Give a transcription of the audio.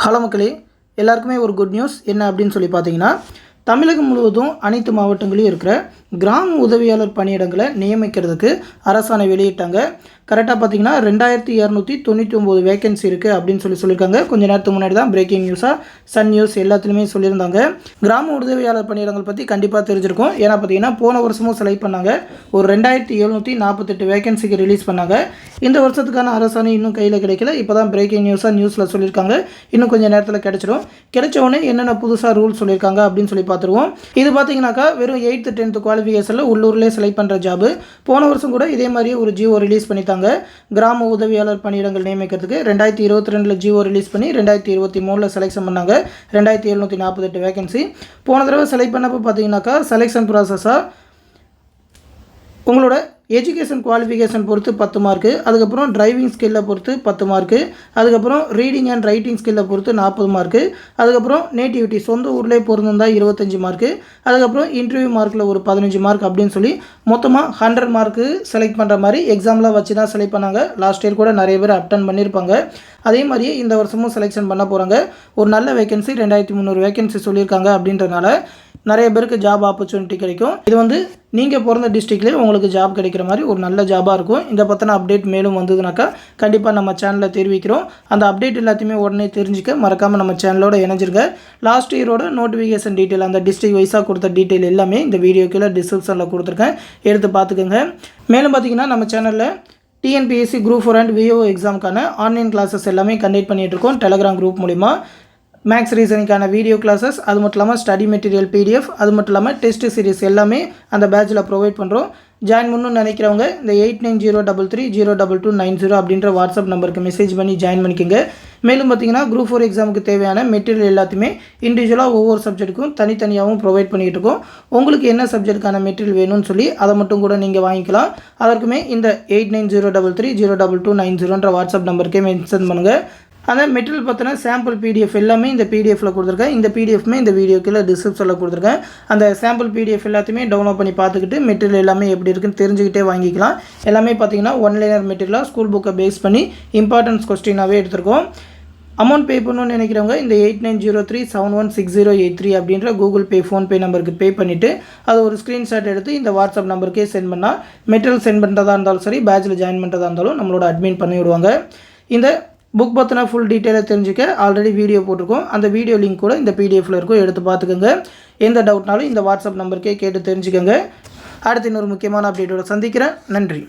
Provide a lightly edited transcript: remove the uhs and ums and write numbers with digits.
Hello மக்களே, எல்லாருக்குமே ஒரு குட் நியூஸ் என்ன அப்படின்னு சொல்லி பார்த்தீங்கன்னா, தமிழகம் முழுவதும் அனைத்து மாவட்டங்களிலும் இருக்கிற கிராம உதவியாளர் பணியிடங்களை நியமிக்கிறதுக்கு அரசாணை வெளியிட்டாங்க. கரெக்டாக பார்த்தீங்கன்னா 2299 வேகன்சி இருக்குது அப்படின்னு சொல்லியிருக்காங்க. கொஞ்சம் நேரத்துக்கு முன்னாடி தான் பிரேக்கிங் நியூஸாக சன் நியூஸ் எல்லாத்துலேயுமே சொல்லியிருந்தாங்க. கிராம உதவியாளர் பணியிடங்கள் பற்றி கண்டிப்பாக தெரிஞ்சிருக்கும். ஏன்னா பார்த்தீங்கன்னா போன வருஷமும் செலக்ட் பண்ணாங்க. ஒரு 2748 வேகன்சிக்கு ரிலீஸ் பண்ணாங்க. இந்த வருஷத்துக்கான அரசாணை இன்னும் கையில் கிடைக்கல. இப்போ தான் பிரேக்கிங் நியூஸில் சொல்லியிருக்காங்க. இன்னும் கொஞ்சம் நேரத்தில் கிடைச்சிடும். கிடைச்ச உடனே என்னென்ன புதுசாக ரூல் சொல்லியிருக்காங்க அப்படின்னு சொல்லி பார்த்துருவோம். இது பார்த்தீங்கன்னாக்கா வெறும் 8th 10th குவாலிஃபிகேஷனில் உள்ளூர்லேயே செலக்ட் பண்ணுற ஜாபு. போன வருஷம் கூட இதே மாதிரியே ஒரு ஜிஓ ரிலீஸ் பண்ணித்தாங்க. கிராம உதவியாளர் பணியிடங்கள் நியமிக்கிறதுக்கு 2022 ஜிஓ ரிலீஸ் பண்ணி 2023 செலெக்ஷன் பண்ணாங்க. 2748 வேகன்சி. போன தடவை செலக்ட் பண்ணப்போ பார்த்தீங்கன்னாக்கா செலெக்ஷன் ப்ராசஸாக உங்களோட எஜுகேஷன் குவாலிஃபிகேஷன் பொறுத்து 10 மார்க்கு, அதுக்கப்புறம் டிரைவிங் ஸ்கில்லை பொறுத்து 10 மார்க்கு, அதுக்கப்புறம் ரீடிங் அண்ட் ரைட்டிங் ஸ்கில்லை பொறுத்து 40 மார்க்கு, அதுக்கப்புறம் நேட்டிவிட்டி சொந்த ஊர்லேயே பொருந்திருந்தா 25 மார்க்கு, அதுக்கப்புறம் இன்டர்வியூ மார்க்கில் ஒரு 15 மார்க் அப்படின்னு சொல்லி மொத்தமாக 100 மார்க்கு செலக்ட் பண்ணுற மாதிரி எக்ஸாம்லாம் வச்சு தான் செலக்ட் பண்ணாங்க. லாஸ்ட் இயர் கூட நிறைய பேர் அட்டன் பண்ணியிருப்பாங்க. அதே மாதிரியே இந்த வருஷமும் செலெக்ஷன் பண்ண போகிறாங்க. ஒரு நல்ல வேகன்சி 2300 வேகன்சி சொல்லியிருக்காங்க. அப்படின்றனால நிறைய பேருக்கு ஜாப் ஆப்பர்ச்சுனிட்டி கிடைக்கும். இது நீங்கள் பிறந்த டிஸ்ட்ரிக்ட்லேயே உங்களுக்கு ஜாப் கிடைக்கிற மாதிரி ஒரு நல்ல ஜாபாக இருக்கும். இதை பற்றின அப்டேட் மேலும் வந்ததுனாக்கா கண்டிப்பாக நம்ம சேனலில் தெரிவிக்கிறோம். அந்த அப்டேட் எல்லாத்தையுமே உடனே தெரிஞ்சுக்க மறக்காமல் நம்ம சேனலோட இணைஞ்சிருங்க. லாஸ்ட் இயரோட நோட்டிஃபிகேஷன் டீட்டெயில், அந்த டிஸ்ட்ரிக்ட் வைஸாக கொடுத்த டீட்டெயில் எல்லாமே இந்த வீடியோக்குள்ள டிஸ்கிரிப்ஷனில் கொடுத்துருக்கேன், எடுத்து பார்த்துக்கோங்க. மேலும் பார்த்தீங்கன்னா நம்ம சேனலில் டிஎன்பிஎஸ்சி குரூப் 4 அண்ட் விஓ எக்ஸாமுக்கான ஆன்லைன் கிளாஸஸ் எல்லாமே கண்டக்ட் பண்ணிகிட்ருக்கோம் டெலகிராம் குரூப் மூலிமா. மேக்ஸ் ரீசனிங்கான வீடியோ கிளாஸஸ், அது மட்டும் இல்லாமல் ஸ்டடி மெட்டீரியல் பிடிஎஃப், அது மட்டும் இல்லாமல் டெஸ்ட் சீரிஸ் எல்லாமே அந்த பேட்சில் ப்ரொவைட் பண்ணுறோம். ஜாயின் பண்ணணும்னு நினைக்கிறவங்க இந்த 8903322990 அப்படின்ற வாட்ஸ்அப் நம்பருக்கு மெசேஜ் பண்ணி ஜாயின் பண்ணிக்கோங்க. மேலும் பார்த்தீங்கன்னா குரூப் 4 எக்ஸாமுக்கு தேவையான மெட்டீரியல் எல்லாத்தையுமே இண்டிவிஜுவலாக ஒவ்வொரு சப்ஜெக்ட்டுக்கும் தனித்தனியாகவும் ப்ரொவைட் பண்ணிகிட்டு இருக்கோம். உங்களுக்கு என்ன சப்ஜெக்ட்டுக்கான மெட்டீரியல் வேணும்னு சொல்லி அதை மட்டும் கூட நீங்கள் வாங்கிக்கலாம். அதற்குமே இந்த 8903322990 வாட்ஸ்அப் நம்பருக்கே மென்ஷன் பண்ணுங்கள். அந்த மெட்டீரியல் பற்றின சாம்பிள் பிடிஎஃப் எல்லாமே இந்த பிடிஎஃபில் கொடுத்துருக்கேன். இந்த பிடிஎஃப்மே இந்த வீடியோக்குள்ள டிஸ்கிரிப்ஷனில் கொடுத்துருக்கேன். அந்த சாம்பிள் பிடிஎஃப் எல்லாத்தையுமே டவுன்லோட் பண்ணி பார்த்துக்கிட்டு மெட்டீரியல் எல்லாமே எப்படி இருக்குன்னு தெரிஞ்சுக்கிட்டே வாங்கிக்கலாம். எல்லாமே பார்த்தீங்கன்னா ஒன்லைனர் மெட்டீரியலாக ஸ்கூல் புக்கை பேஸ் பண்ணி இம்பார்ட்டன்ஸ் கொஸ்டினாகவே எடுத்திருக்கோம். அமௌண்ட் பே பண்ணணும்னு நினைக்கிறவங்க இந்த 8903716083 அப்படின்ற கூகுள் பே, ஃபோன்பே நம்பருக்கு பே பண்ணிவிட்டு அதை ஒரு ஸ்க்ரீன்ஷாட் எடுத்து இந்த வாட்ஸ்அப் நம்பருக்கே சென்ட் பண்ணால் மெட்டீரியல் சென்ட் பண்ணுறதா இருந்தாலும் சரி, பேட்சில் ஜாயின் பண்ணுறதா இருந்தாலும் நம்மளோட அட்மின் பண்ணி விடுவாங்க. இந்த புக் பற்றின ஃபுல் டீட்டெயிலை தெரிஞ்சுக்க ஆல்ரெடி வீடியோ போட்டிருக்கோம். அந்த வீடியோ லிங்க் கூட இந்த பிடிஎஃபில் இருக்கும், எடுத்து பார்த்துக்கோங்க. எந்த டவுட்னாலும் இந்த வாட்ஸ்அப் நம்பருக்கே கேட்டு தெரிஞ்சுக்கோங்க. அடுத்து இன்னொரு முக்கியமான அப்டேட்டோட சந்திக்கிறேன். நன்றி.